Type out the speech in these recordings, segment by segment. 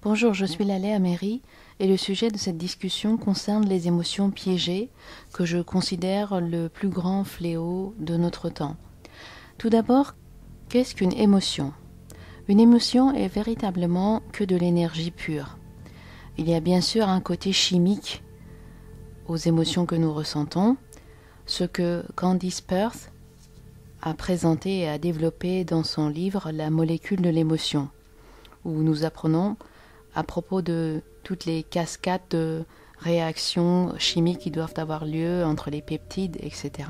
Bonjour, je suis Laleh Améry et le sujet de cette discussion concerne les émotions piégées que je considère le plus grand fléau de notre temps. Tout d'abord, qu'est-ce qu'une émotion? Une émotion est véritablement que de l'énergie pure. Il y a bien sûr un côté chimique aux émotions que nous ressentons, ce que Candice Pert a présenté et a développé dans son livre La molécule de l'émotion, où nous apprenons à propos de toutes les cascades de réactions chimiques qui doivent avoir lieu entre les peptides, etc.,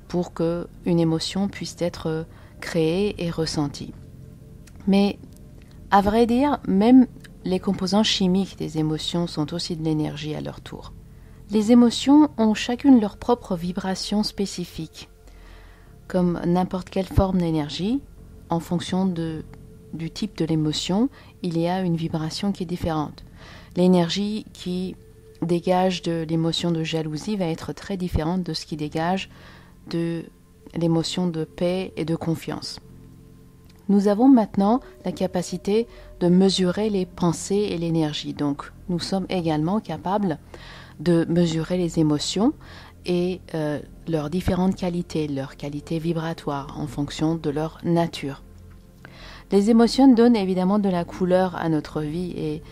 pour qu'une émotion puisse être créée et ressentie. Mais, à vrai dire, même les composants chimiques des émotions sont aussi de l'énergie à leur tour. Les émotions ont chacune leur propre vibration spécifique. Comme n'importe quelle forme d'énergie, en fonction du type de l'émotion, il y a une vibration qui est différente. L'énergie qui dégage de l'émotion de jalousie va être très différente de ce qui dégage de l'émotion de paix et de confiance. Nous avons maintenant la capacité de mesurer les pensées et l'énergie. Donc, nous sommes également capables de mesurer les émotions et leurs différentes qualités, leurs qualités vibratoires en fonction de leur nature. Les émotions donnent évidemment de la couleur à notre vie et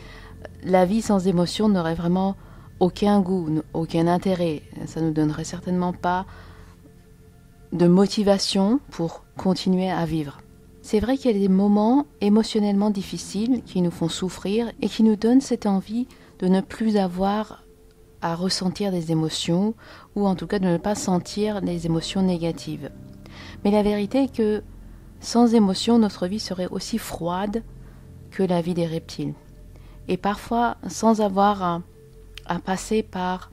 la vie sans émotion n'aurait vraiment aucun goût, aucun intérêt. Ça ne nous donnerait certainement pas de motivation pour continuer à vivre. C'est vrai qu'il y a des moments émotionnellement difficiles qui nous font souffrir et qui nous donnent cette envie de ne plus avoir à ressentir des émotions ou en tout cas de ne pas sentir les émotions négatives. Mais la vérité est que sans émotion, notre vie serait aussi froide que la vie des reptiles. Et parfois, sans avoir à passer par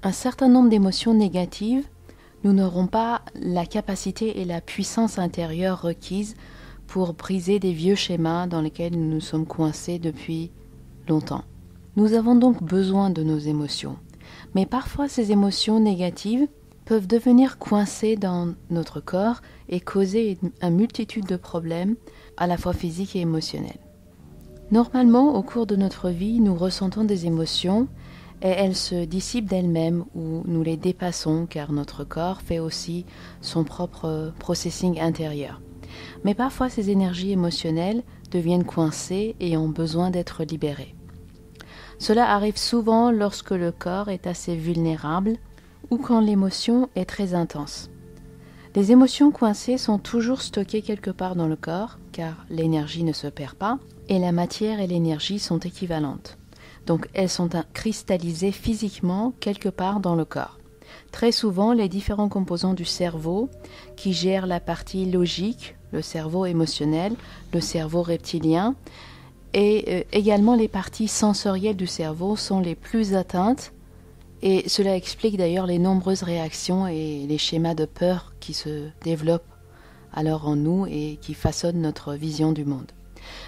un certain nombre d'émotions négatives, nous n'aurons pas la capacité et la puissance intérieure requise pour briser des vieux schémas dans lesquels nous nous sommes coincés depuis longtemps. Nous avons donc besoin de nos émotions. Mais parfois, ces émotions négatives peuvent devenir coincées dans notre corps et causer une multitude de problèmes, à la fois physiques et émotionnels. Normalement, au cours de notre vie, nous ressentons des émotions et elles se dissipent d'elles-mêmes ou nous les dépassons car notre corps fait aussi son propre processing intérieur. Mais parfois, ces énergies émotionnelles deviennent coincées et ont besoin d'être libérées. Cela arrive souvent lorsque le corps est assez vulnérable ou quand l'émotion est très intense. Les émotions coincées sont toujours stockées quelque part dans le corps, car l'énergie ne se perd pas, et la matière et l'énergie sont équivalentes. Donc elles sont cristallisées physiquement quelque part dans le corps. Très souvent, les différents composants du cerveau, qui gèrent la partie logique, le cerveau émotionnel, le cerveau reptilien, et également les parties sensorielles du cerveau sont les plus atteintes. Et cela explique d'ailleurs les nombreuses réactions et les schémas de peur qui se développent alors en nous et qui façonnent notre vision du monde.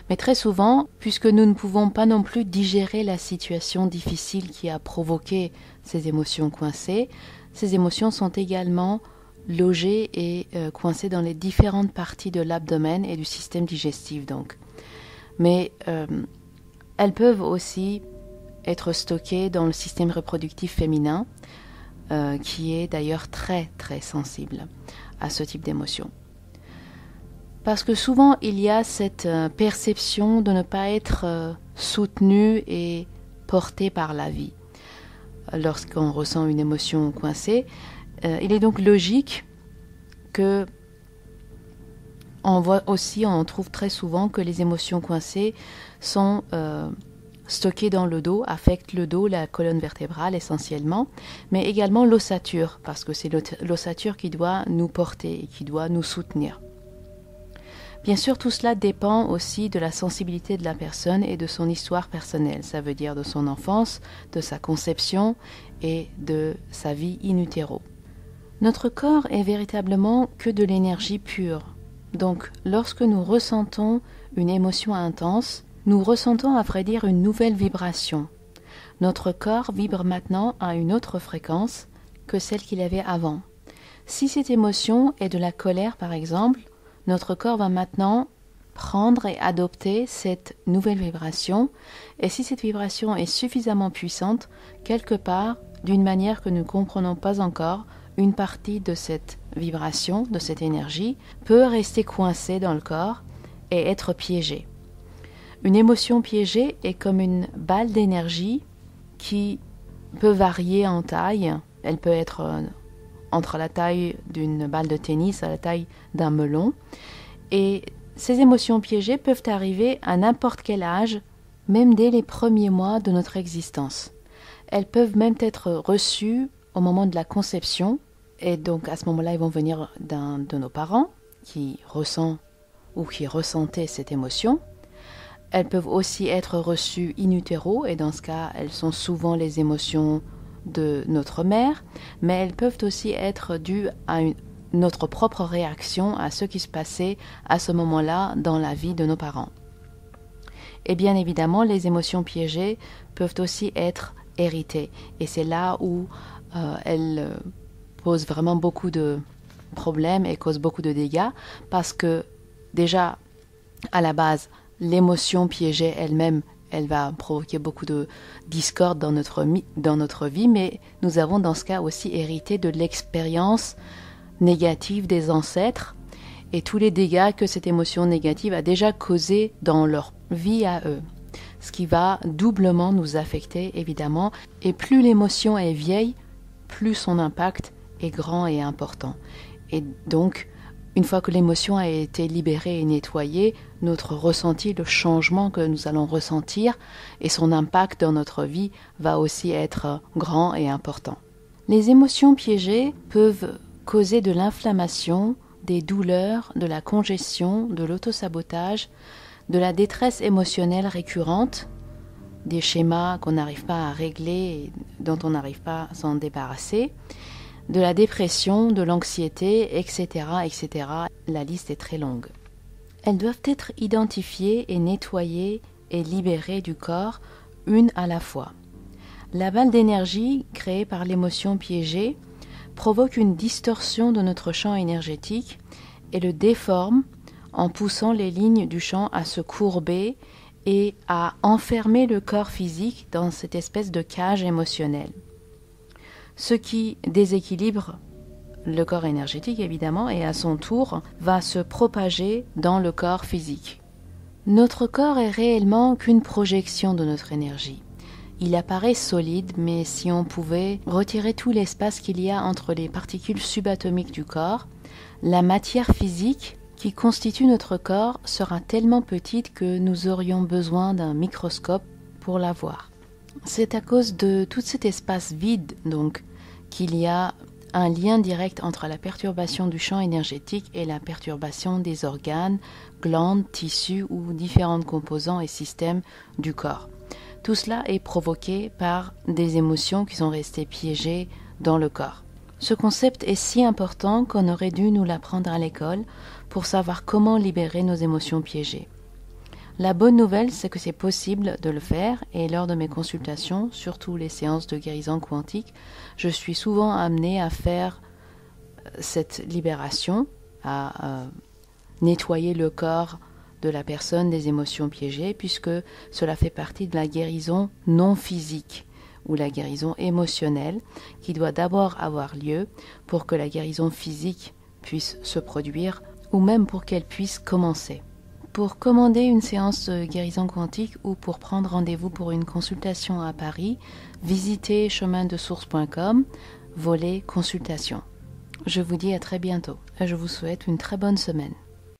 Mais très souvent, puisque nous ne pouvons pas non plus digérer la situation difficile qui a provoqué ces émotions coincées, ces émotions sont également logées et coincées dans les différentes parties de l'abdomen et du système digestif donc. Mais elles peuvent aussi être stockées dans le système reproductif féminin, qui est d'ailleurs très très sensible à ce type d'émotion. Parce que souvent il y a cette perception de ne pas être soutenu et porté par la vie. Lorsqu'on ressent une émotion coincée, il est donc logique que on trouve très souvent que les émotions coincées sont stockées dans le dos, affectent le dos, la colonne vertébrale essentiellement, mais également l'ossature, parce que c'est l'ossature qui doit nous porter et qui doit nous soutenir. Bien sûr, tout cela dépend aussi de la sensibilité de la personne et de son histoire personnelle, ça veut dire de son enfance, de sa conception et de sa vie in utero. Notre corps est véritablement que de l'énergie pure. Donc, lorsque nous ressentons une émotion intense, nous ressentons à vrai dire une nouvelle vibration. Notre corps vibre maintenant à une autre fréquence que celle qu'il avait avant. Si cette émotion est de la colère par exemple, notre corps va maintenant prendre et adopter cette nouvelle vibration. Et si cette vibration est suffisamment puissante, quelque part, d'une manière que nous ne comprenons pas encore, une partie de cette vibration, de cette énergie, peut rester coincée dans le corps et être piégée. Une émotion piégée est comme une balle d'énergie qui peut varier en taille. Elle peut être entre la taille d'une balle de tennis à la taille d'un melon. Et ces émotions piégées peuvent arriver à n'importe quel âge, même dès les premiers mois de notre existence. Elles peuvent même être reçues au moment de la conception, et donc à ce moment-là, elles vont venir d'un de nos parents qui ressent ou qui ressentait cette émotion. Elles peuvent aussi être reçues in utero, et dans ce cas, elles sont souvent les émotions de notre mère, mais elles peuvent aussi être dues à notre propre réaction à ce qui se passait à ce moment-là dans la vie de nos parents. Et bien évidemment, les émotions piégées peuvent aussi être héritées, et c'est là où elles posent vraiment beaucoup de problèmes et causent beaucoup de dégâts, parce que déjà, à la base, l'émotion piégée elle-même, elle va provoquer beaucoup de discorde dans notre vie, mais nous avons dans ce cas aussi hérité de l'expérience négative des ancêtres et tous les dégâts que cette émotion négative a déjà causés dans leur vie à eux. Ce qui va doublement nous affecter, évidemment, et plus l'émotion est vieille, plus son impact est grand et important. Et donc, une fois que l'émotion a été libérée et nettoyée, notre ressenti, le changement que nous allons ressentir et son impact dans notre vie va aussi être grand et important. Les émotions piégées peuvent causer de l'inflammation, des douleurs, de la congestion, de l'autosabotage, de la détresse émotionnelle récurrente, des schémas qu'on n'arrive pas à régler et dont on n'arrive pas à s'en débarrasser, de la dépression, de l'anxiété, etc., etc. La liste est très longue. Elles doivent être identifiées et nettoyées et libérées du corps, une à la fois. La balle d'énergie créée par l'émotion piégée provoque une distorsion de notre champ énergétique et le déforme en poussant les lignes du champ à se courber et à enfermer le corps physique dans cette espèce de cage émotionnelle. Ce qui déséquilibre le corps énergétique, évidemment, et à son tour va se propager dans le corps physique. Notre corps est réellement qu'une projection de notre énergie. Il apparaît solide, mais si on pouvait retirer tout l'espace qu'il y a entre les particules subatomiques du corps, la matière physique qui constitue notre corps sera tellement petite que nous aurions besoin d'un microscope pour la voir. C'est à cause de tout cet espace vide, donc, qu'il y a un lien direct entre la perturbation du champ énergétique et la perturbation des organes, glandes, tissus ou différents composants et systèmes du corps. Tout cela est provoqué par des émotions qui sont restées piégées dans le corps. Ce concept est si important qu'on aurait dû nous l'apprendre à l'école pour savoir comment libérer nos émotions piégées. La bonne nouvelle, c'est que c'est possible de le faire, et lors de mes consultations, surtout les séances de guérison quantique, je suis souvent amenée à faire cette libération, à nettoyer le corps de la personne des émotions piégées, puisque cela fait partie de la guérison non physique ou la guérison émotionnelle qui doit d'abord avoir lieu pour que la guérison physique puisse se produire ou même pour qu'elle puisse commencer. Pour commander une séance de guérison quantique ou pour prendre rendez-vous pour une consultation à Paris, visitez chemindesource.com, volet consultation. Je vous dis à très bientôt et je vous souhaite une très bonne semaine.